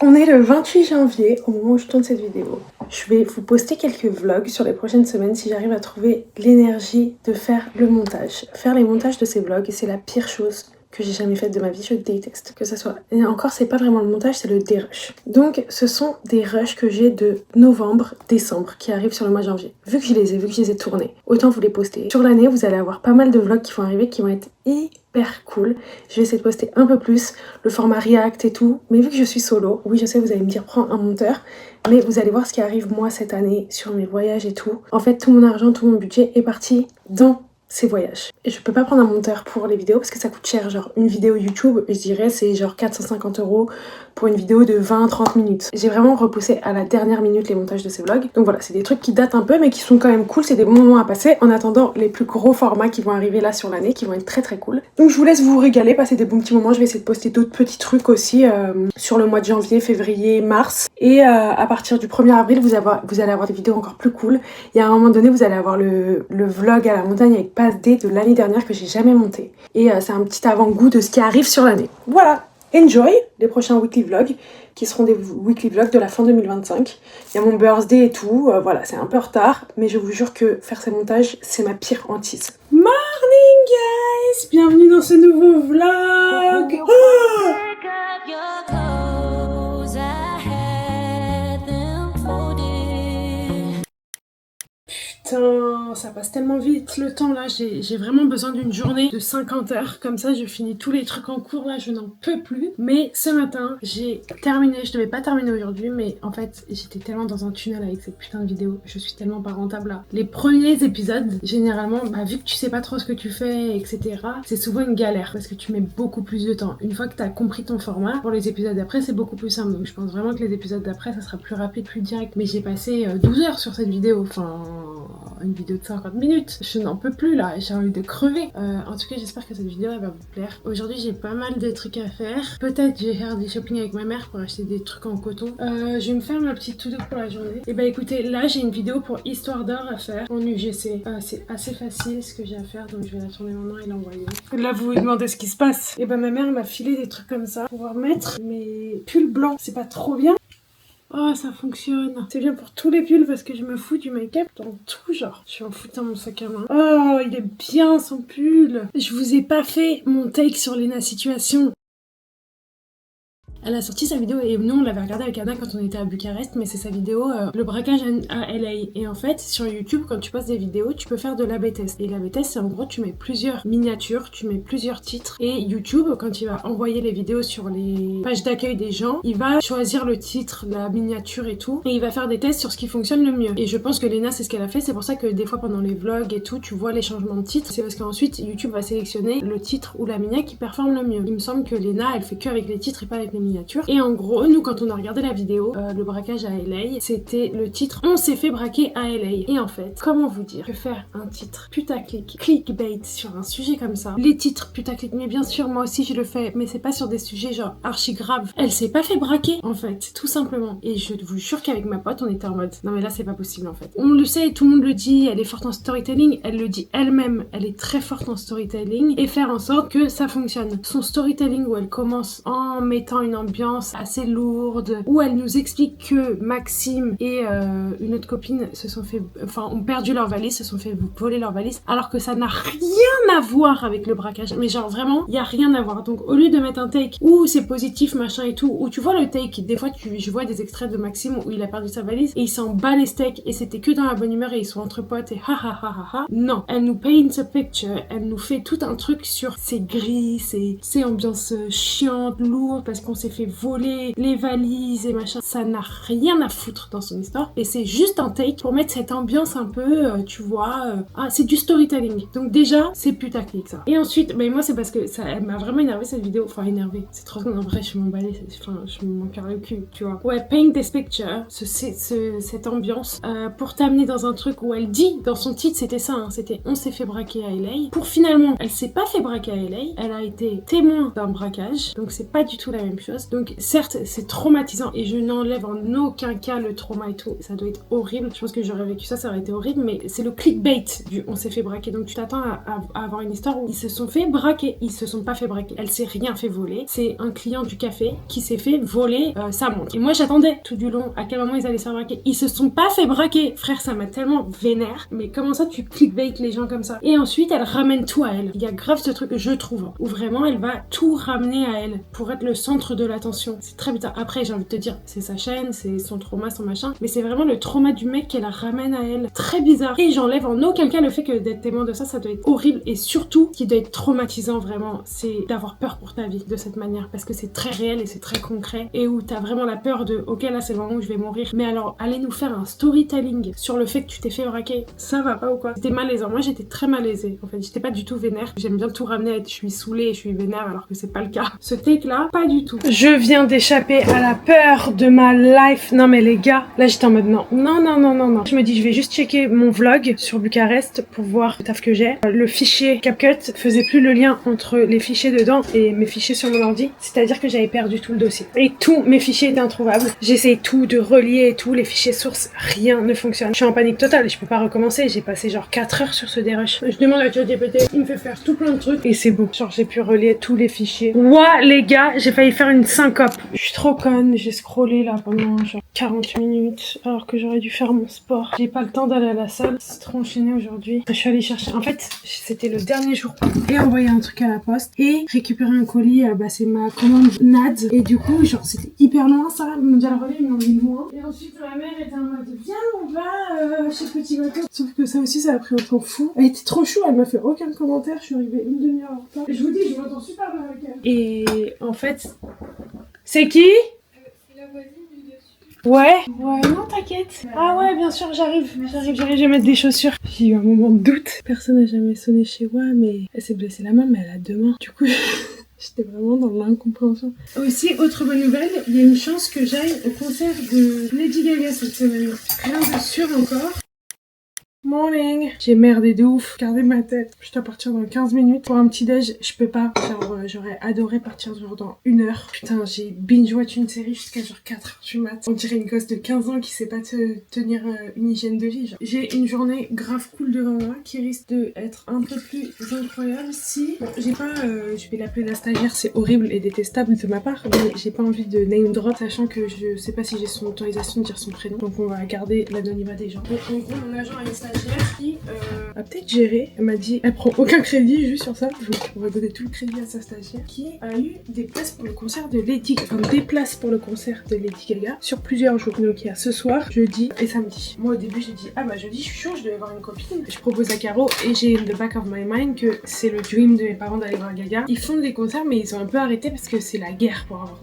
On est le 28 janvier au moment où je tourne cette vidéo. Je vais vous poster quelques vlogs sur les prochaines semaines si j'arrive à trouver l'énergie de faire le montage. Faire les montages de ces vlogs, c'est la pire chose que j'ai jamais faite de ma vie, je déteste que ça soit. Et encore, c'est pas vraiment le montage, c'est le dérush. Donc, ce sont des rushs que j'ai de novembre, décembre, qui arrivent sur le mois de janvier. Vu que je les ai tournés, autant vous les poster. Sur l'année, vous allez avoir pas mal de vlogs qui vont arriver, qui vont être hyper cool. Je vais essayer de poster un peu plus, le format React et tout. Mais vu que je suis solo, oui, je sais, vous allez me dire, prends un monteur. Mais vous allez voir ce qui arrive moi cette année sur mes voyages et tout. En fait, tout mon argent, tout mon budget est parti dans ces voyages. Et je peux pas prendre un monteur pour les vidéos parce que ça coûte cher. Genre une vidéo YouTube, je dirais c'est genre 450 € pour une vidéo de 20-30 minutes. J'ai vraiment repoussé à la dernière minute les montages de ces vlogs. Donc voilà, c'est des trucs qui datent un peu mais qui sont quand même cool. C'est des bons moments à passer en attendant les plus gros formats qui vont arriver là sur l'année, qui vont être très très cool. Donc je vous laisse vous régaler, passer des bons petits moments. Je vais essayer de poster d'autres petits trucs aussi sur le mois de janvier, février, mars. Et à partir du 1er avril, vous allez avoir des vidéos encore plus cool. Il y a un moment donné, vous allez avoir le vlog à la montagne avec Pass D de l'année dernière que j'ai jamais monté. Et c'est un petit avant-goût de ce qui arrive sur l'année. Voilà, enjoy les prochains weekly vlogs qui seront des weekly vlogs de la fin 2025. Il y a mon birthday et tout, voilà, c'est un peu en retard, mais je vous jure que faire ces montages, c'est ma pire hantise. Morning guys, bienvenue dans ce nouveau vlog. Putain, ça passe tellement vite le temps là, j'ai vraiment besoin d'une journée de 50 heures, comme ça je finis tous les trucs en cours là, je n'en peux plus. Mais ce matin, j'ai terminé, je devais pas terminer aujourd'hui, mais en fait j'étais tellement dans un tunnel avec cette putain de vidéo, je suis tellement pas rentable là. Les premiers épisodes, généralement, vu que tu sais pas trop ce que tu fais, etc., c'est souvent une galère parce que tu mets beaucoup plus de temps. Une fois que t'as compris ton format, pour les épisodes d'après c'est beaucoup plus simple, donc je pense vraiment que les épisodes d'après ça sera plus rapide, plus direct. Mais j'ai passé 12 heures sur cette vidéo, enfin une vidéo de 50 minutes, je n'en peux plus là, j'ai envie de crever. En tout cas j'espère que cette vidéo elle va vous plaire. Aujourd'hui j'ai pas mal de trucs à faire, peut-être je vais faire des shopping avec ma mère pour acheter des trucs en coton. Je vais me faire ma petite to-do pour la journée. Et bah écoutez, là j'ai une vidéo pour Histoire d'or à faire en UGC. C'est assez facile ce que j'ai à faire, donc je vais la tourner maintenant et l'envoyer. Là vous vous demandez ce qui se passe. Et bah ma mère m'a filé des trucs comme ça pour pouvoir mettre mes pulls blancs, c'est pas trop bien. Oh, ça fonctionne. C'est bien pour tous les pulls parce que je me fous du make-up dans tout genre. Je vais en foutre dans mon sac à main. Oh, il est bien son pull. Je vous ai pas fait mon take sur Lena Situation. Elle a sorti sa vidéo et nous on l'avait regardé avec Anna quand on était à Bucarest, mais c'est sa vidéo le braquage à LA. Et en fait sur YouTube quand tu postes des vidéos tu peux faire de l'A/B test. Et l'A/B test c'est en gros tu mets plusieurs miniatures, tu mets plusieurs titres et YouTube quand il va envoyer les vidéos sur les pages d'accueil des gens, il va choisir le titre, la miniature et tout et il va faire des tests sur ce qui fonctionne le mieux. Et je pense que Lena c'est ce qu'elle a fait, c'est pour ça que des fois pendant les vlogs et tout tu vois les changements de titre, c'est parce qu'ensuite YouTube va sélectionner le titre ou la miniature qui performe le mieux. Il me semble que Lena elle fait que avec les titres et pas avec les miniatures. Et en gros, nous quand on a regardé la vidéo, le braquage à LA, c'était le titre On s'est fait braquer à LA. Et en fait, comment vous dire que faire un titre putaclic, clickbait sur un sujet comme ça, les titres putaclic, mais bien sûr moi aussi je le fais, mais c'est pas sur des sujets genre archi graves. Elle s'est pas fait braquer en fait, tout simplement. Et je vous jure qu'avec ma pote on était en mode non mais là c'est pas possible en fait. On le sait, tout le monde le dit, elle est forte en storytelling, elle le dit elle-même, elle est très forte en storytelling et faire en sorte que ça fonctionne. Son storytelling où elle commence en mettant une ambiance assez lourde, où elle nous explique que Maxime et une autre copine ont perdu leur valise, se sont fait voler leur valise, alors que ça n'a rien à voir avec le braquage. Mais genre vraiment, il y a rien à voir. Donc au lieu de mettre un take où c'est positif machin et tout, où tu vois le take, des fois je vois des extraits de Maxime où il a perdu sa valise et il s'en bat les steaks et c'était que dans la bonne humeur et ils sont entre potes et ha ha ha ha ha. Non, elle nous paint a picture, elle nous fait tout un truc sur c'est gris, c'est ambiance chiante, lourde parce qu'on s'est fait voler les valises et machin. Ça n'a rien à foutre dans son histoire et c'est juste un take pour mettre cette ambiance un peu, tu vois, c'est du storytelling. Donc déjà, c'est putaclic ça. Et ensuite, moi c'est parce que ça, elle m'a vraiment énervé cette vidéo, enfin énervé. C'est trop en vrai, je m'emballais, je m'en carre le cul, tu vois. Ouais, paint this picture, cette ambiance pour t'amener dans un truc où elle dit dans son titre, c'était ça, hein, c'était on s'est fait braquer à LA. Pour finalement, elle s'est pas fait braquer à LA, elle a été témoin d'un braquage, donc c'est pas du tout la même chose. chose. Donc certes c'est traumatisant et je n'enlève en aucun cas le trauma et tout, ça doit être horrible. Je pense que j'aurais vécu ça, ça aurait été horrible, mais c'est le clickbait du on s'est fait braquer. Donc tu t'attends à avoir une histoire où ils se sont fait braquer, ils se sont pas fait braquer, elle s'est rien fait voler, c'est un client du café qui s'est fait voler sa montre. Et moi j'attendais tout du long à quel moment ils allaient se faire braquer. Ils se sont pas fait braquer, frère, ça m'a tellement vénère. Mais comment ça tu clickbait les gens comme ça? Et ensuite elle ramène tout à elle. Il y a grave ce truc, je trouve, où vraiment elle va tout ramener à elle pour être le centre de l'attention. C'est très bizarre. Après j'ai envie de te dire, c'est sa chaîne, c'est son trauma, son machin, mais c'est vraiment le trauma du mec qu'elle ramène à elle. Très bizarre. Et j'enlève en aucun cas le fait que d'être témoin de ça, ça doit être horrible. Et surtout, qui doit être traumatisant vraiment, c'est d'avoir peur pour ta vie de cette manière, parce que c'est très réel et c'est très concret, et où t'as vraiment la peur de ok là c'est le moment où je vais mourir. Mais alors allez nous faire un storytelling sur le fait que tu t'es fait braquer, ça va pas ou quoi? C'était malaisant. Moi j'étais très malaisée en fait, j'étais pas du tout vénère. J'aime bien tout ramener à être je suis saoulée et je suis vénère alors que c'est pas le cas. Ce take là, pas du tout. Je viens d'échapper à la peur de ma life. Non mais les gars, là j'étais en mode non. Je me dis je vais juste checker mon vlog sur Bucarest pour voir le taf que j'ai. Le fichier CapCut faisait plus le lien entre les fichiers dedans et mes fichiers sur mon ordi. C'est-à-dire que j'avais perdu tout le dossier. Et tous mes fichiers étaient introuvables. J'essaye tout de relier et tout, les fichiers sources, rien ne fonctionne. Je suis en panique totale, je peux pas recommencer. J'ai passé genre 4 heures sur ce dérush. Je demande à ChatGPT, il me fait faire tout plein de trucs et c'est bon. Genre j'ai pu relier tous les fichiers. Ouah les gars, j'ai failli faire une syncope. Je suis trop conne, j'ai scrollé là pendant genre 40 minutes alors que j'aurais dû faire mon sport. J'ai pas le temps d'aller à la salle, c'est trop enchaîné aujourd'hui. Je suis allée chercher, en fait c'était le dernier jour et envoyer un truc à la poste et récupérer un colis, c'est ma commande NAD et du coup genre c'était hyper loin ça, Mondial Relais ils m'ont mis loin et ensuite ma mère était en mode viens on va chez Petit Bateau, sauf que ça aussi ça a pris un temps fou. Elle était trop chou, elle m'a fait aucun commentaire, je suis arrivée une demi-heure en retard. Je vous dis je m'entends super bien avec elle. Et en fait c'est qui? C'est la voisine du dessus. Ouais, non t'inquiète. Ah ouais bien sûr j'arrive, je vais mettre des chaussures. J'ai eu un moment de doute, personne n'a jamais sonné chez moi mais elle s'est blessée la main mais elle a 2 mains. Du coup j'étais vraiment dans l'incompréhension. Aussi, autre bonne nouvelle, il y a une chance que j'aille au concert de Lady Gaga cette semaine. Rien de sûr encore. Morning. J'ai merdé de ouf. Regardez ma tête. Je dois partir dans 15 minutes. Pour un petit déj, je peux pas. Genre, j'aurais adoré partir genre dans 1 heure. Putain, j'ai binge-watch une série jusqu'à genre 4 heures du mat. On dirait une gosse de 15 ans qui sait pas tenir une hygiène de vie. Genre. J'ai une journée grave cool devant moi qui risque d'être un peu plus incroyable si... Bon, j'ai pas... je vais l'appeler la stagiaire, c'est horrible et détestable de ma part, mais j'ai pas envie de name drop, sachant que je sais pas si j'ai son autorisation de dire son prénom. Donc on va garder l'anonymat des gens. Donc en gros, mon agent a une stagiaire qui a peut-être géré, elle m'a dit, elle prend aucun crédit juste sur ça, donc on va donner tout le crédit à sa stagiaire, qui a eu des places pour le concert de Lady Gaga, enfin des places pour le concert de Lady Gaga sur plusieurs jours. Donc il y a ce soir, jeudi et samedi. Moi au début j'ai dit, ah bah jeudi je suis chaud, je devais voir une copine. Je propose à Caro et j'ai in the back of my mind que c'est le dream de mes parents d'aller voir Gaga. Ils font des concerts mais ils ont un peu arrêté parce que c'est la guerre pour avoir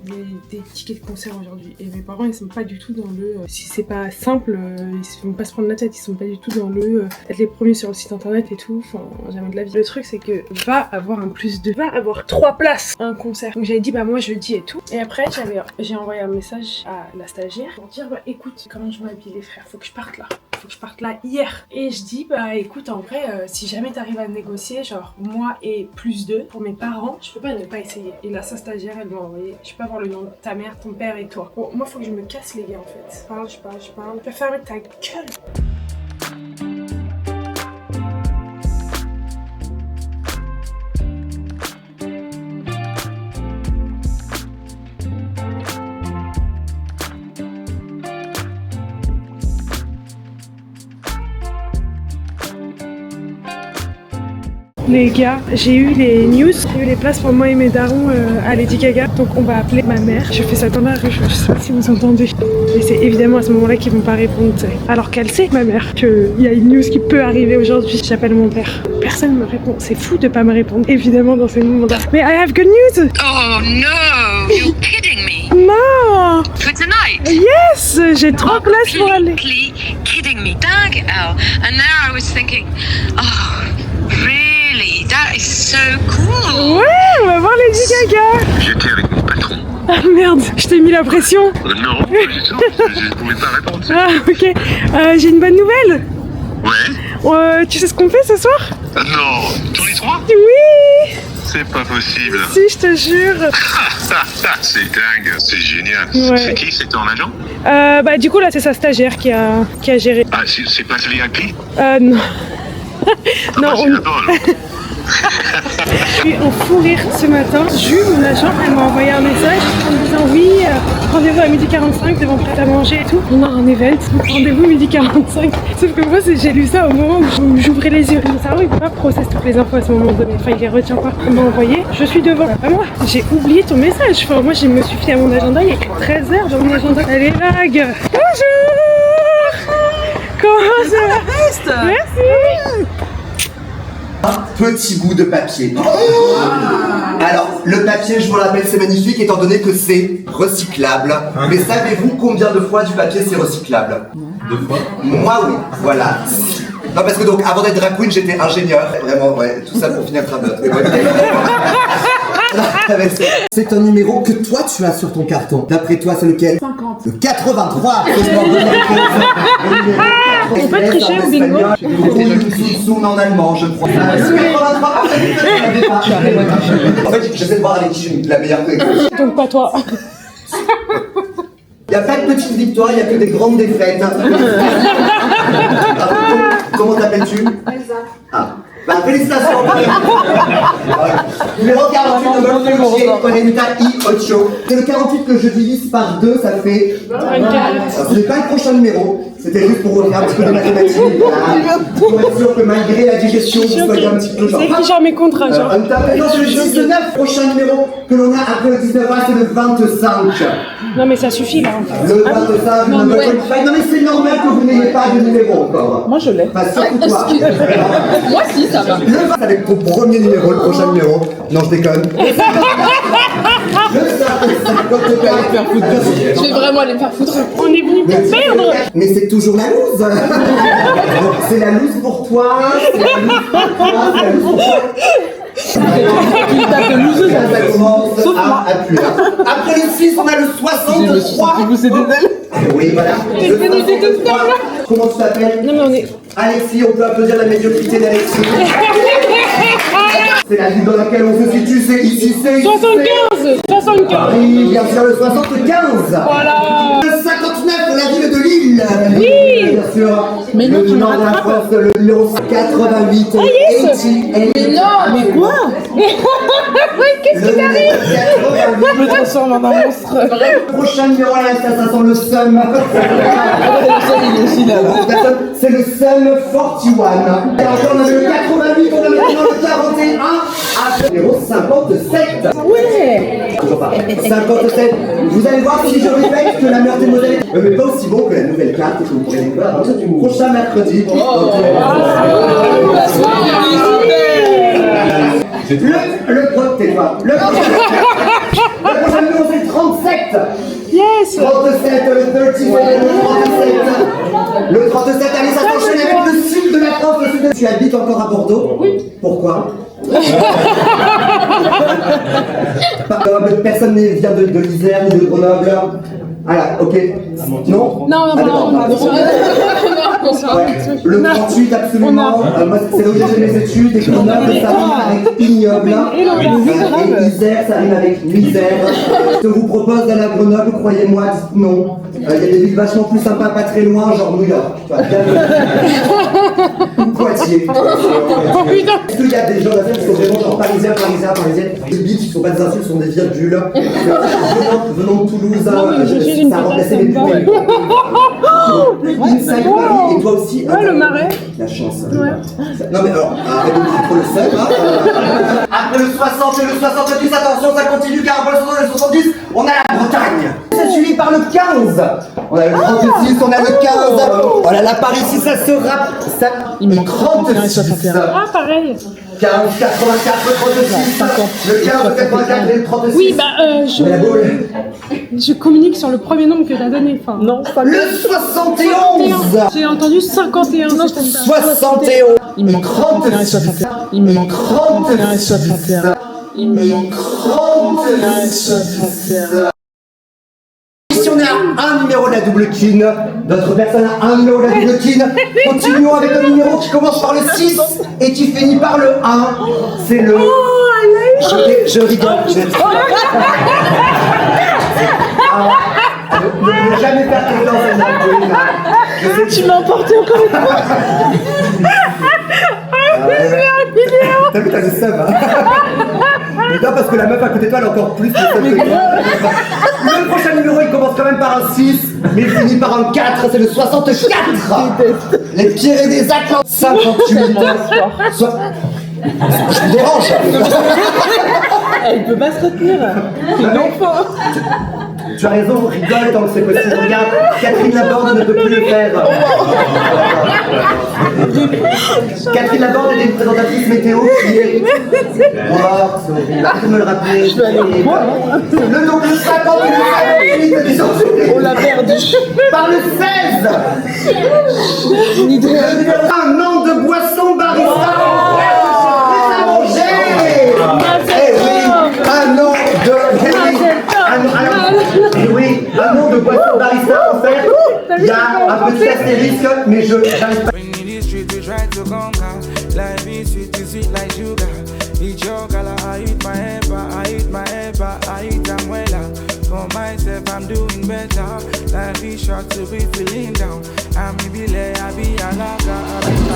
des tickets de concert aujourd'hui. Et mes parents ils sont pas du tout dans le, si c'est pas simple, ils vont pas se prendre la tête, ils sont pas du tout dans le être les premiers sur le site internet et tout, enfin jamais de la vie. Le truc c'est que va avoir un plus de, va avoir 3 places à un concert. Donc j'avais dit bah moi jeudi et tout. Et après j'ai envoyé un message à la stagiaire pour dire bah écoute comment je m'habille les frères, faut que je parte là hier. Et je dis bah écoute en vrai si jamais t'arrives à négocier genre moi et plus 2 pour mes parents, je peux pas ne pas essayer. Et là sa stagiaire elle m'a envoyé, je peux avoir le nom de ta mère, ton père et toi. Bon moi faut que je me casse les gars en fait. Je parle. Tu peux fermer ta gueule. Les gars, j'ai eu les news, j'ai eu les places pour moi et mes darons à Lady Gaga, donc on va appeler ma mère. Je fais ça dans la rue, je sais pas si vous entendez. Et c'est évidemment à ce moment-là qu'ils vont pas répondre, alors qu'elle sait, ma mère, qu'il y a une news qui peut arriver aujourd'hui. J'appelle mon père. Personne me répond, c'est fou de pas me répondre, évidemment dans ces moments-là. Mais I have good news! Oh no, you're kidding me! Non! For tonight? Yes! J'ai 3 places pour aller. Kidding me, dang it, Al. And now I was thinking, oh, really? That is so cool! Ouais, on va voir Lady Gaga! J'étais avec mon patron. Ah merde, je t'ai mis la pression! Non, pas du tout, je pouvais pas répondre. Ah ok, j'ai une bonne nouvelle! Ouais? Tu sais ce qu'on fait ce soir? Non, tous les 3? Oui! c'est pas possible. Si, je te jure. C'est dingue, c'est génial. Ouais. C'est qui? C'est ton agent? Bah du coup là c'est sa stagiaire qui a géré. Ah, c'est pas ce VIP? Non. Ah, Non, bah, c'est on... la bonne. Je suis en fou rire ce matin. Jules, mon agent, elle m'a envoyé un message en me disant oui, rendez-vous à 12h45 devant prêt à manger et tout. On a un event, rendez-vous 12h45. Sauf que moi, j'ai lu ça au moment où j'ouvrais les yeux. Mon cerveau, il peut pas processer toutes les infos à ce moment donné. Enfin, il les retient pas. On m'a envoyé, je suis devant. Pas moi, j'ai oublié ton message. Enfin, moi, je me suis fiée à mon agenda. Il y a écrit 13h dans mon agenda. Allez, lag. Bonjour. Comment ça va? Merci. Un petit bout de papier. Alors, le papier, je vous le rappelle, c'est magnifique étant donné que c'est recyclable. Mais savez-vous combien de fois du papier c'est recyclable? 2 fois. Moi, oui. Voilà. Non, parce que donc, avant d'être drag queen, j'étais ingénieur. Vraiment, ouais, tout ça pour finir traduire. C'est un numéro que toi tu as sur ton carton. D'après toi, c'est lequel? 50. Le 83. On peut tricher au bingo. En allemand, je crois. En fait, j'essaie de voir avec qui j'ai la meilleure connexion. Donc pas toi. Il n'y a pas de petites victoires, il n'y a que des grandes défaites. Comment t'appelles-tu? Elsa. Ah. Bah, félicitations. Numéro 48 de Molfouchier, Conenta I Ocho. C'est le 48 que je divise par 2, ça fait 24. Ce n'est pas le prochain numéro, c'était juste pour refaire un petit peu de mathématiques. Pour être sûr que malgré la digestion, vous soyez un petit peu genre. C'est qui gère mes contrats, genre. Non, c'est le 19, prochain numéro que l'on a après le 19, c'est le 25. Non mais ça suffit là. Le 25, non mais c'est normal que vous n'ayez pas de numéro encore. Moi je l'ai. Pas surtout toi. Moi si, ça va. Le 20 avec ton premier numéro, le prochain numéro. Non, je déconne. Le 54. Je vais vraiment aller me faire foutre. On est venu pour perdre. Mais c'est toujours la loose. C'est la loose pour toi. C'est la loose pour toi. C'est la loose pour toi. Ça commence à appuyer. Après le 6, on a le 63. Vous c'est des ailes. Oui, voilà. Le 63. Comment tu t'appelles? Non mais on est... Alexis, on peut applaudir la médiocrité d'Alexis. C'est la ville dans laquelle on se situe, c'est ici, c'est ici. 75. Oui, bien sûr, le 75. Voilà. Le 59, la ville de Lille. Oui. Bien sûr. Mais non, le tu me nord de la rattrapes. France, le numéro 88. Ah, yes. Mais non, mais quoi? Qu'est-ce qui t'arrive? Je me transforme en un monstre. Le prochain numéro à la ça sent le SUM. Il est aussi là. C'est le SUM 41. Et encore, on a le 88, on a maintenant le 41. À numéro 57. Ouais. Toujours pas. 57. Vous allez voir si je répète que la meilleure des modèles n'est pas aussi bon que la nouvelle carte que vous pourrez découvrir à partir du prochain mercredi. Tais-toi. Le prochain numéro c'est le 37. Yes. 37, le 37, le 37. Le 37, allez, ça s'enchaîne avec le sud de la France. Le sud de... Tu habites encore à Bordeaux? Oui. Pourquoi? Personne ne vient de l'Isère ni de Grenoble. Ah ok. Non? Non. Ouais. Le 38 absolument. Moi c'est là où j'ai fait mes études. Et Grenoble ça rime avec ignoble. Et Isère ça rime avec misère. Je vous propose d'aller à Grenoble, croyez-moi, dites non. Il y a des villes vachement plus sympas pas très loin, genre New York. Ou Poitiers. Est-ce qu'il y a des gens là qui sont vraiment genre parisiennes? Des bites qui sont pas des insultes, sont des virgules. Venant de Toulouse, ça a remplacé les poubelles. Inside Paris, et toi aussi. Ouais, le marais. La chance. Non mais alors, arrête de me dire trop le seum. Après le 60 et le 70, attention, ça continue car après le 60 et le 70, on a la Bretagne. C'est suivi par le 15. On a le 36, on a le 15. Oh là là, par ici, ça se rappe. Il me manque 36. Ah pareil. 15, 84, le 36, le 15, le 84 et le 36. Oui bah La boule. je communique sur le premier nombre que t'as donné. Enfin, Non, pas Le 71. j'ai entendu 51. Non, 71. Il me manque 31 et 61. Il me manque 31 et 61. Il me manque 31 et 61. Si on est à un numéro de la double kin, notre personne a un numéro de la double kin, continuons avec un numéro qui commence par le 6 et qui finit par le 1. C'est le Je rigole. Ne jamais faire confiance à une drag queen. Tu m'as emporté encore une fois. T'as vu, t'as le seum, hein. Mais non, parce que la meuf à côté de toi, elle a encore plus le seum que toi. Le prochain numéro, il commence quand même par un 6, mais il finit par un 4, c'est le 64. Les Pyrénées Atlantiques. 58 je vous dérange. Elle peut pas se retenir. C'est une enfant. Tu as raison, rigole tant que c'est possible. Regarde, Catherine Laborde ne peut plus le faire. Catherine Laborde était une présentatrice météo qui est morte, c'est horrible. Arrête de me le rappeler. Le nombre de 50 et le 58, disons. On l'a perdu. Par le 16. Un an de boisson barista. Un nom de boisson barista offert. Il y a un petit astérisque, mais je n'arrive pas.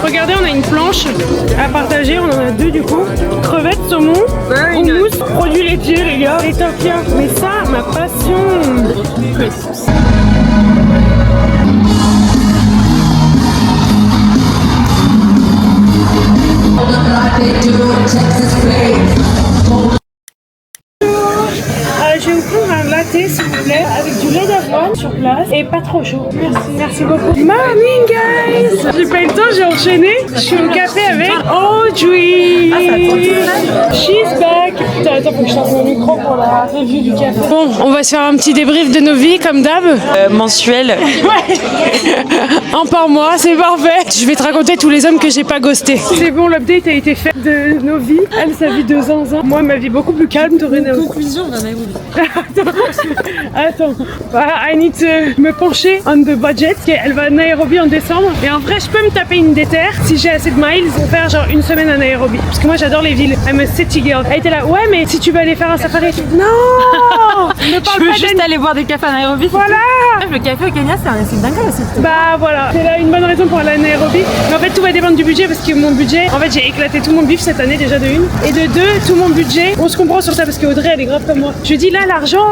Regardez, on a une planche à partager, on en a deux du coup. Crevettes, saumon, houmous, produits laitiers les gars, les tortillas. Mais ça, ma passion. Je vais vous prendre un latte s'il vous plaît avec du lait d'avoine sur place et pas trop chaud. Merci beaucoup. Morning guys. J'ai pas eu le temps, j'ai enchaîné. Je suis au café avec Audrey. She's back. Putain, attends, faut que je change mon micro pour la revue du café. Bon, on va se faire un petit débrief de nos vies comme d'hab. Mensuel. Ouais. Un par mois, c'est parfait. Je vais te raconter tous les hommes que j'ai pas ghostés. C'est bon, l'update a été fait de nos vies. Elle, sa vie de zinzin. Moi, ma vie beaucoup plus calme. Conclusion d'un Nairobi. Attends. I need to me pencher on the budget. Elle va à Nairobi en décembre. Et en vrai, je peux me taper une déterre si j'ai assez de miles pour faire genre une semaine à Nairobi. Parce que moi, j'adore les villes. I'm a city girl. Elle était là, ouais, mais si tu veux aller faire un safari. Non. Ne parle Je veux pas juste aller boire des cafés à Nairobi. Voilà. Le café au Kenya, c'est dingue aussi. Bah voilà, c'est là une bonne raison pour aller à Nairobi. Mais en fait, tout va dépendre du budget parce que mon budget, en fait, j'ai éclaté tout mon bif cette année déjà de une. Et de deux, tout mon budget, on se comprend sur ça parce que Audrey, elle est grave comme moi. Je lui dis là, l'argent,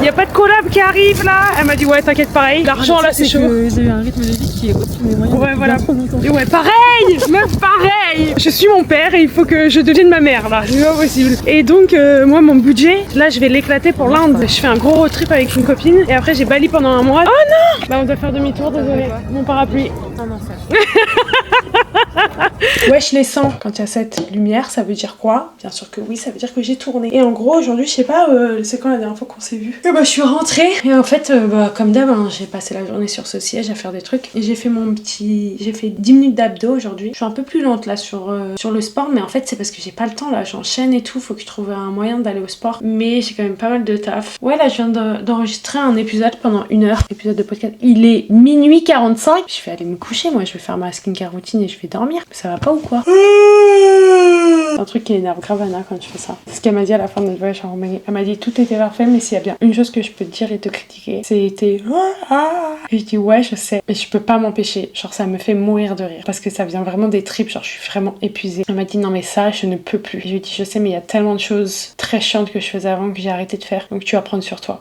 y a pas de collab qui arrive là. Elle m'a dit ouais, t'inquiète, pareil. L'argent là, c'est chaud. J'ai eu un rythme de vie qui est au-dessus de mes moyens. Ouais, voilà. Et ouais, pareil, meuf, pareil. Je suis mon père et il faut que je devienne ma mère là. C'est pas possible. Et donc, moi, mon budget, là, je vais l'éclater pour l'Inde. Je fais un gros road trip avec une copine et après, j'ai Bali pendant un mois. Oh non! Bah, on doit faire demi-tour, désolé. Mon parapluie. Wesh les 100, quand il y a cette lumière, ça veut dire quoi? Bien sûr que oui, ça veut dire que j'ai tourné. Et en gros, aujourd'hui, je sais pas, c'est quand la dernière fois qu'on s'est vu? Et bah, je suis rentrée. Et en fait, comme d'hab, hein, j'ai passé la journée sur ce siège à faire des trucs. Et j'ai fait j'ai fait 10 minutes d'abdos aujourd'hui. Je suis un peu plus lente là sur le sport, mais en fait, c'est parce que j'ai pas le temps là. J'enchaîne et tout. Faut que je trouve un moyen d'aller au sport. Mais j'ai quand même pas mal de taf. Ouais, là, je viens d'enregistrer un épisode pendant 1 heure. Épisode de podcast. Il est minuit 45. Je vais aller me coucher, moi. Je vais faire ma skincare routine et je vais dormir. Ça va pas ou quoi? C'est un truc qui énerve grave Anna quand je fais ça. C'est ce qu'elle m'a dit à la fin de notre voyage en Roumanie. Elle m'a dit tout était parfait, mais s'il y a bien une chose que je peux te dire et te critiquer, c'était et je dis ouais, je sais, mais je peux pas m'empêcher. Genre ça me fait mourir de rire parce que ça vient vraiment des tripes. Genre je suis vraiment épuisée. Elle m'a dit non mais ça je ne peux plus. Et je lui ai dit je sais, mais il y a tellement de choses très chiantes que je faisais avant que j'ai arrêté de faire. Donc tu vas prendre sur toi.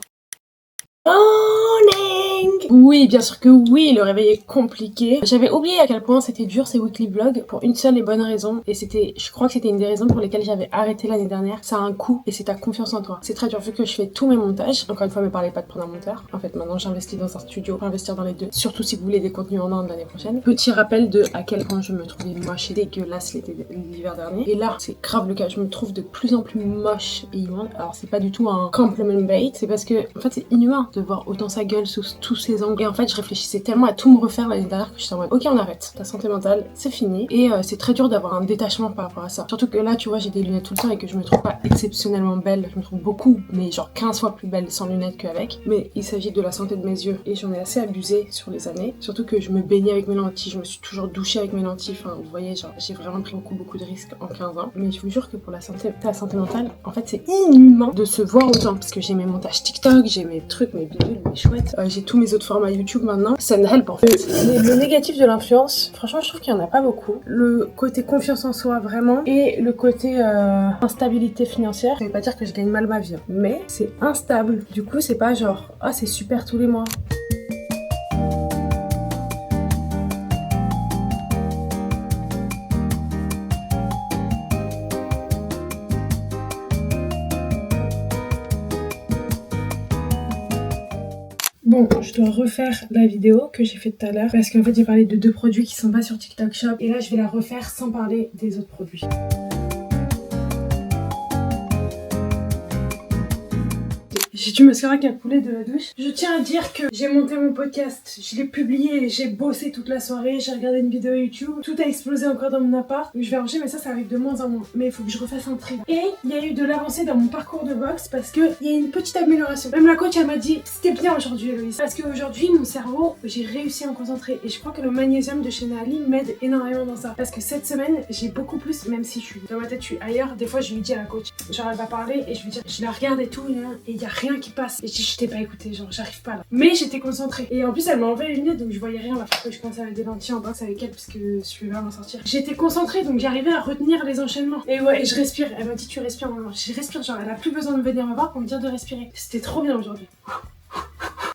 Oui, bien sûr que oui, le réveil est compliqué. J'avais oublié à quel point c'était dur ces weekly vlogs pour une seule et bonne raison. Et je crois que c'était une des raisons pour lesquelles j'avais arrêté l'année dernière. Ça a un coût et c'est ta confiance en toi. C'est très dur vu que je fais tous mes montages. Encore une fois, me parlez pas de prendre un monteur. En fait, maintenant j'investis dans un studio pour investir dans les deux. Surtout si vous voulez des contenus en Inde l'année prochaine. Petit rappel de à quel point je me trouvais moche et dégueulasse l'hiver dernier. Et là, c'est grave le cas. Je me trouve de plus en plus moche et immonde. Alors c'est pas du tout un compliment bait. C'est parce que, en fait, c'est inhumain de voir autant sa gueule sous tous ces des angles. Et en fait, je réfléchissais tellement à tout me refaire l'année dernière que j'étais en mode ok, on arrête. Ta santé mentale, c'est fini. Et c'est très dur d'avoir un détachement par rapport à ça. Surtout que là, tu vois, j'ai des lunettes tout le temps et que je me trouve pas exceptionnellement belle. Je me trouve beaucoup, mais genre 15 fois plus belle sans lunettes qu'avec. Mais il s'agit de la santé de mes yeux et j'en ai assez abusé sur les années. Surtout que je me baignais avec mes lentilles, je me suis toujours douchée avec mes lentilles. Enfin, vous voyez, genre, j'ai vraiment pris beaucoup de risques en 15 ans. Mais je vous jure que pour la santé mentale, en fait, c'est inhumain de se voir autant. Parce que j'ai mes montages TikTok, j'ai mes trucs, mes bidules, mes chouettes. J'ai tous mes autres formats YouTube maintenant. Ça ne help en fait. Le négatif de l'influence, franchement, je trouve qu'il y en a pas beaucoup. Le côté confiance en soi, vraiment. Et le côté instabilité financière. Ça veut pas dire que je gagne mal ma vie. Hein. Mais c'est instable. Du coup, c'est pas genre, ah, c'est super tous les mois. Bon, je dois refaire la vidéo que j'ai faite tout à l'heure parce qu'en fait j'ai parlé de 2 produits qui sont pas sur TikTok Shop et là je vais la refaire sans parler des autres produits. J'ai du mascara qui a coulé de la douche. Je tiens à dire que j'ai monté mon podcast, je l'ai publié, j'ai bossé toute la soirée, j'ai regardé une vidéo YouTube, tout a explosé encore dans mon appart. Donc je vais ranger, mais ça arrive de moins en moins. Mais il faut que je refasse un tri. Et il y a eu de l'avancée dans mon parcours de boxe parce qu'il y a une petite amélioration. Même la coach elle m'a dit c'était bien aujourd'hui Héloïse. Parce qu'aujourd'hui mon cerveau, j'ai réussi à me concentrer. Et je crois que le magnésium de chez Nali m'aide énormément dans ça. Parce que cette semaine, j'ai beaucoup plus, même si je suis dans ma tête, je suis ailleurs. Des fois je lui dis à la coach, genre elle va parler et je lui dis, je la regarde et tout, et il y a rien qui passe. Et je t'ai pas écouté, genre j'arrive pas là. Mais j'étais concentrée. Et en plus elle m'a enlevé les lunettes donc je voyais rien. Il va falloir que je commence à mettre des lentilles en boxe avec elle parce que je vais pas m'en sortir. J'étais concentrée donc j'arrivais à retenir les enchaînements. Et ouais, et je respire. Elle m'a dit tu respires. Non, je respire, genre elle a plus besoin de venir me voir pour me dire de respirer. C'était trop bien aujourd'hui.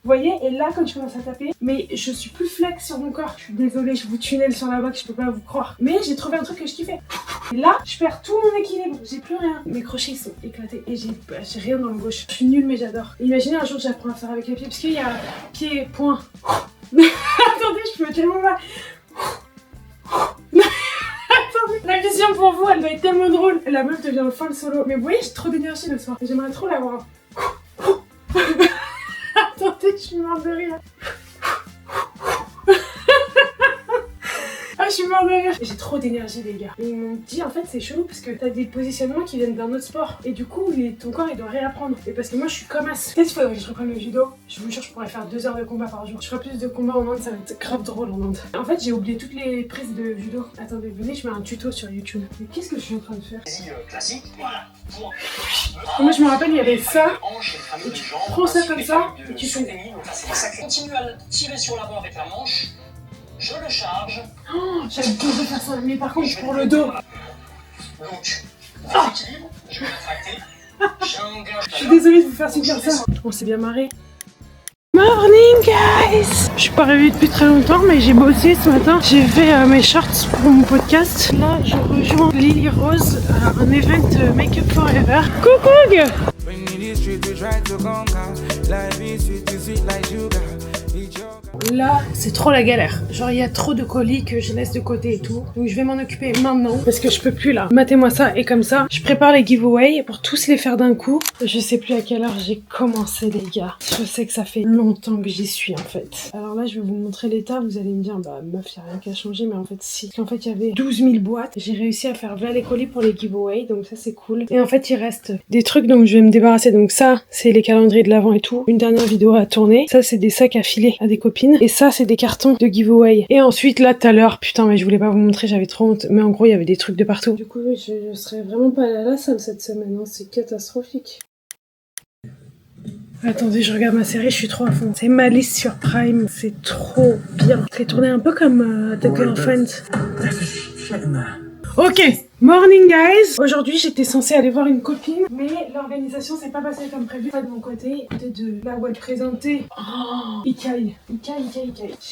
Vous voyez, et là quand je commence à taper, mais je suis plus flex sur mon corps. Je suis désolée, je vous tunnel sur la boxe, je peux pas vous croire. Mais j'ai trouvé un truc que je kiffais. Et là, je perds tout mon équilibre, j'ai plus rien. Mes crochets ils sont éclatés et j'ai rien dans le gauche. Je suis nulle mais j'adore. Imaginez un jour j'apprends à faire avec les pieds, parce qu'il y a pied, point. Attendez, je peux tellement mal. Attendez, la vision pour vous, elle doit être tellement drôle. La meuf devient folle solo. Mais vous voyez, j'ai trop d'énergie le soir. J'aimerais trop l'avoir. Attendez, je suis morte de rire. Ah, je suis morte de rire. J'ai trop d'énergie, les gars. Et ils m'ont dit, en fait, c'est chelou parce que t'as des positionnements qui viennent d'un autre sport. Et du coup, ton corps, il doit réapprendre. Et parce que moi, je suis comme as. Peut-être qu'il faudrait que je reprenne le judo. Je vous jure, je pourrais faire 2 heures de combat par jour. Je ferai plus de combats en Inde, ça va être grave drôle en Inde. En fait, j'ai oublié toutes les prises de judo. Attendez, venez, je mets un tuto sur YouTube. Mais qu'est-ce que je suis en train de faire? Classique, voilà. Moi, je me rappelle, il y avait ça. Et tu prends ça comme ça et tu fais. Continue à tirer sur l'avant avec la manche. Je le charge. Oh, j'avais besoin de faire ça. Mais par contre, pour le dos. Donc, l'équilibre, je vais rétracter. Je suis désolée de vous faire subir ça. On s'est bien marré. Morning guys! Je suis pas réveillée depuis très longtemps mais j'ai bossé ce matin. J'ai fait mes shorts pour mon podcast. Là je rejoins Lily Rose à un event Make Up Forever. Coucou! Là, c'est trop la galère. Genre, il y a trop de colis que je laisse de côté et tout. Donc, je vais m'en occuper maintenant parce que je peux plus là. Matez-moi ça et comme ça, je prépare les giveaways pour tous les faire d'un coup. Je sais plus à quelle heure j'ai commencé, les gars. Je sais que ça fait longtemps que j'y suis en fait. Alors là, je vais vous montrer l'état. Vous allez me dire, bah meuf, y a rien qu'à changer. Mais en fait, si. Parce qu'en fait, il y avait 12 000 boîtes. J'ai réussi à faire voilà les colis pour les giveaways. Donc, ça, c'est cool. Et en fait, il reste des trucs dont je vais me débarrasser. Donc, ça, c'est les calendriers de l'avant et tout. Une dernière vidéo à tourner. Ça, c'est des sacs à filer à des copines. Et ça, c'est des cartons de giveaway. Et ensuite, là, tout à l'heure, putain, mais je voulais pas vous montrer, j'avais trop honte. Mais en gros, il y avait des trucs de partout. Du coup, je serais vraiment pas allée à la salle cette semaine, hein. C'est catastrophique. Attendez, je regarde ma série, je suis trop à fond. C'est Malice sur Prime, c'est trop bien. C'est tourné un peu comme The Girlfriend. Ok, morning guys. Aujourd'hui j'étais censée aller voir une copine, mais l'organisation s'est pas passée comme prévu. Pas de mon côté, de là où elle présentait. Oh, Ikaï.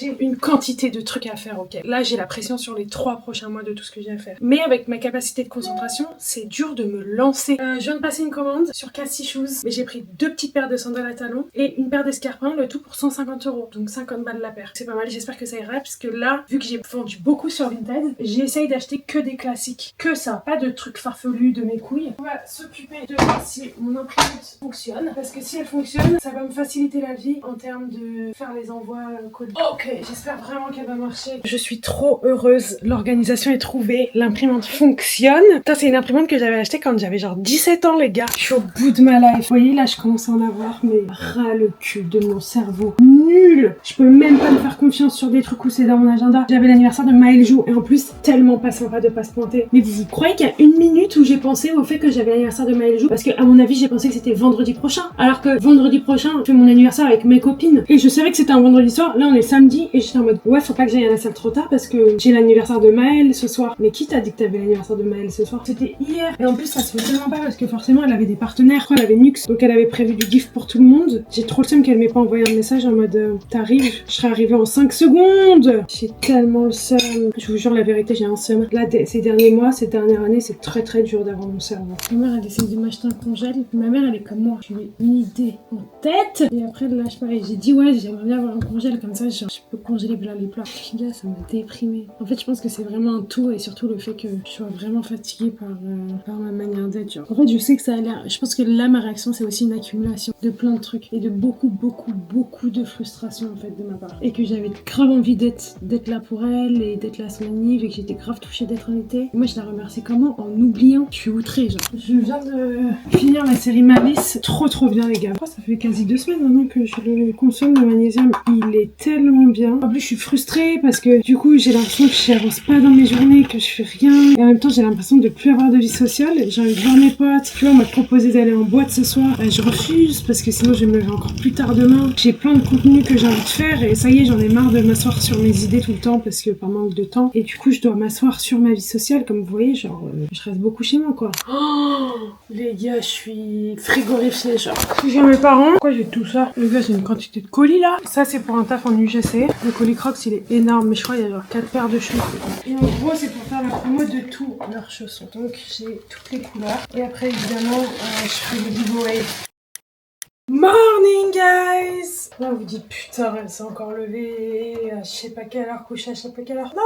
J'ai une quantité de trucs à faire, ok. Là j'ai la pression sur les 3 prochains mois de tout ce que j'ai à faire. Mais avec ma capacité de concentration, c'est dur de me lancer. Je viens de passer une commande sur Cassie Shoes, mais j'ai pris 2 petites paires de sandales à talons et une paire d'escarpins, le tout pour 150 €. Donc 50 balles la paire. C'est pas mal, j'espère que ça ira, parce que là, vu que j'ai vendu beaucoup sur Vinted, j'essaye d'acheter que des classiques. Que ça, pas de trucs farfelus de mes couilles. On va s'occuper de voir si mon imprimante fonctionne, parce que si elle fonctionne, ça va me faciliter la vie en termes de faire les envois colis. Ok, j'espère vraiment qu'elle va marcher. Je suis trop heureuse, l'organisation est trouvée, l'imprimante fonctionne. Putain, c'est une imprimante que j'avais achetée quand j'avais genre 17 ans les gars. Je suis au bout de ma life. Vous voyez là, je commence à en avoir mais ras le cul de mon cerveau. Nul. Je peux même pas me faire confiance sur des trucs où c'est dans mon agenda. J'avais l'anniversaire de Maël Jo et en plus tellement pas sympa de pas se pointer. Mais vous croyez qu'il y a une minute où j'ai pensé au fait que j'avais l'anniversaire de Maël Jo? Parce que à mon avis j'ai pensé que c'était vendredi prochain. Alors que vendredi prochain je fais mon anniversaire avec mes copines. Et je savais que c'était un vendredi soir. Là on est samedi et j'étais en mode ouais faut pas que j'aille à la salle trop tard parce que j'ai l'anniversaire de Maël ce soir. Mais qui t'a dit que t'avais l'anniversaire de Maël ce soir? C'était hier. Et en plus ça se fait tellement pas parce que forcément elle avait des partenaires. Elle avait Nux donc elle avait prévu du gift pour tout le monde. J'ai trop le seum qu'elle m'ait pas envoyé un message en mode t'arrives, je serai arrivée en 5 secondes. J'ai tellement le seum. Je vous jure la vérité, j'ai un seum. Là, ces derniers mois, cette dernière année, c'est très très dur d'avoir mon cerveau. Ma mère, elle essaie de m'acheter un congèle. Ma mère, elle est comme moi. Je lui ai une idée en tête. Et après, là, je pareil. J'ai dit, ouais, j'aimerais bien avoir un congèle comme ça. Genre, je peux congeler les plats. Puis là, ça m'a déprimée. En fait, je pense que c'est vraiment un tout et surtout le fait que je sois vraiment fatiguée par ma manière d'être. Genre. En fait, je sais que ça a l'air. Je pense que là, ma réaction, c'est aussi une accumulation de plein de trucs et de beaucoup de frustration en fait de ma part. Et que j'avais grave envie d'être là pour elle et d'être là à son anniv et que j'étais grave touchée d'être invitée. Et moi je la remercie comment? En oubliant. Je suis outrée genre. Je viens de finir la série Malice. Trop bien les gars. Ça fait quasi 2 semaines maintenant que je le consomme le magnésium. Il est tellement bien. En plus je suis frustrée parce que du coup j'ai l'impression que j'avance pas dans mes journées, que je fais rien. Et en même temps j'ai l'impression de plus avoir de vie sociale. J'ai envie de voir mes potes. Tu vois on m'a proposé d'aller en boîte ce soir. Je refuse parce que sinon je vais me lever encore plus tard demain. J'ai plein de contenu que j'ai envie de faire et ça y est j'en ai marre de m'asseoir sur mes idées tout le temps parce que par manque de temps et du coup je dois m'asseoir sur ma vie sociale comme vous voyez genre je reste beaucoup chez moi quoi. Oh les gars je suis frigorifiée genre. J'ai mes parents. Pourquoi j'ai tout ça? Les gars c'est une quantité de colis là. Ça c'est pour un taf en UGC. Le colis Crocs il est énorme mais je crois qu'il y a genre 4 paires de chaussons. Et en gros c'est pour faire la promo de tous leurs chaussons. Donc j'ai toutes les couleurs et après évidemment je fais le giveaway. Morning guys! Là vous dites putain elle s'est encore levée, je sais pas quelle heure coucher, je sais pas quelle heure. Non.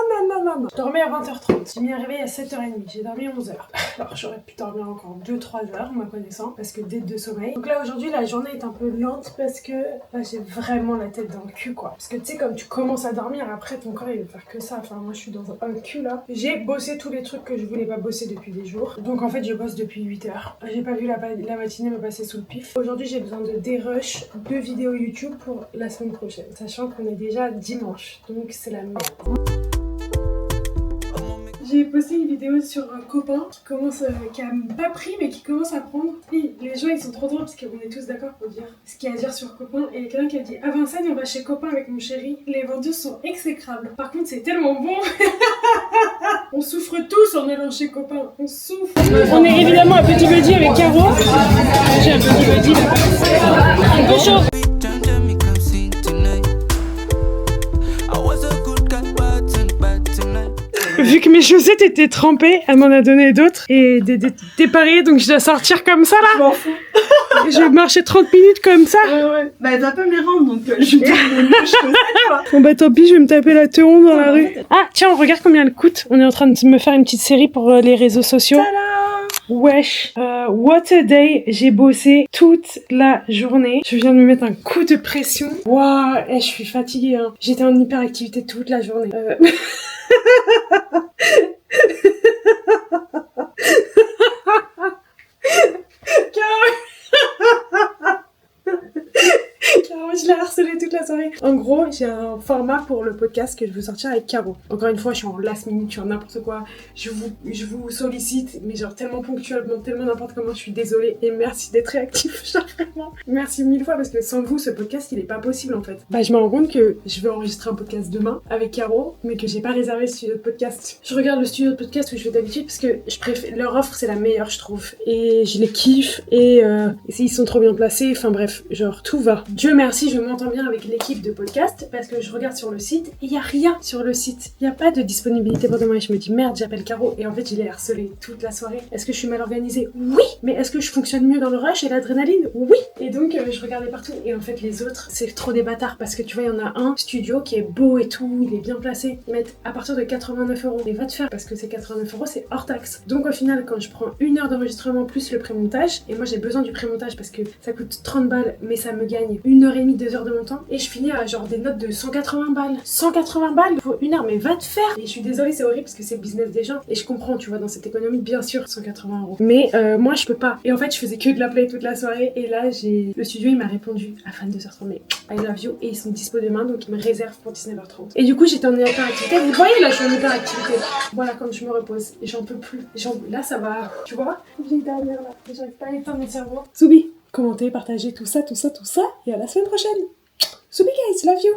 Je dormais à 20h30, j'ai mis un réveil à 7h30, j'ai dormi 11h. Alors j'aurais pu dormir encore 2-3 heures me connaissant parce que dès de sommeil. Donc là aujourd'hui la journée est un peu lente parce que là j'ai vraiment la tête dans le cul quoi. Parce que tu sais comme tu commences à dormir après ton corps il va faire que ça. Enfin moi je suis dans un cul là. J'ai bossé tous les trucs que je voulais pas bosser depuis des jours. Donc en fait je bosse depuis 8h. J'ai pas vu la matinée me passer sous le pif. Aujourd'hui j'ai besoin de dérush 2 vidéos YouTube pour la semaine prochaine. Sachant qu'on est déjà dimanche. Donc c'est la merde. J'ai posté une vidéo sur un copain qui a pas pris mais qui commence à prendre. Et les gens ils sont trop drôles parce qu'on est tous d'accord pour dire ce qu'il y a à dire sur copain. Et il y a quelqu'un qui a dit à Vincennes on va chez copain avec mon chéri. Les vendeuses sont exécrables. Par contre c'est tellement bon. On souffre tous en allant chez copain. On souffre. On est évidemment à Petit Buddy avec Caro. J'ai un Petit Buddy là-bas. Bonjour. Vu que mes chaussettes étaient trempées, elle m'en a donné d'autres et des pareilles, donc je dois sortir comme ça là. Je m'en fous. Je vais marcher 30 minutes comme ça. Ouais. Bah elle va pas me les rendre donc je vais me les chaussettes quoi. Bon bah tant pis, je vais me taper la théon dans la rue. Ah tiens, on regarde combien elle coûte. On est en train de me faire une petite série pour les réseaux sociaux. Wesh, what a day. J'ai bossé toute la journée. Je viens de me mettre un coup de pression. Waouh, je suis fatiguée hein. J'étais en hyperactivité toute la journée. Caro, je l'ai harcelée toute la soirée. En gros, j'ai un format pour le podcast que je veux sortir avec Caro. Encore une fois, je suis en last minute, je suis en n'importe quoi. Je vous sollicite, mais genre tellement ponctuellement, tellement n'importe comment, je suis désolée. Et merci d'être réactif, genre vraiment. Merci 1000 fois parce que sans vous, ce podcast, il est pas possible en fait. Bah, je me rends compte que je vais enregistrer un podcast demain avec Caro, mais que j'ai pas réservé le studio de podcast. Je regarde le studio de podcast où je vais d'habitude parce que je préfère, leur offre c'est la meilleure, je trouve. Et je les kiffe et ils sont trop bien placés. Enfin bref, genre tout va. Dieu merci. merci, je m'entends bien avec l'équipe de podcast parce que je regarde sur le site et il n'y a rien sur le site. Il n'y a pas de disponibilité pour demain et je me dis merde, j'appelle Caro et en fait je l'ai harcelée toute la soirée. Est-ce que je suis mal organisée? Oui. Mais est-ce que je fonctionne mieux dans le rush et l'adrénaline? Oui. Et donc je regardais partout et en fait les autres c'est trop des bâtards parce que tu vois il y en a un studio qui est beau et tout, il est bien placé. Ils mettent à partir de 89 €. Et va te faire parce que c'est 89 € c'est hors taxe. Donc au final quand je prends 1 heure d'enregistrement plus le pré-montage, et moi j'ai besoin du pré-montage parce que ça coûte 30 balles mais ça me gagne 1h30, 2 heures de mon temps et je finis à genre des notes de 180 balles. 180 balles pour 1 heure, mais va te faire. Et je suis désolée, c'est horrible parce que c'est le business des gens et je comprends, tu vois, dans cette économie bien sûr 180 €. Mais moi je peux pas. Et en fait je faisais que de la play toute la soirée et là le studio il m'a répondu à 22h30 mais I love you et ils sont dispo demain donc ils me réservent pour 19h30. Et du coup j'étais en hyperactivité. Vous voyez là je suis en hyperactivité. Voilà quand je me repose et j'en peux plus. Là ça va, tu vois. J'ai une dernière là. J'arrive pas à éteindre mon cerveau. Soubi, commentez, partagez tout ça et à la semaine prochaine. Soubi guys, love you.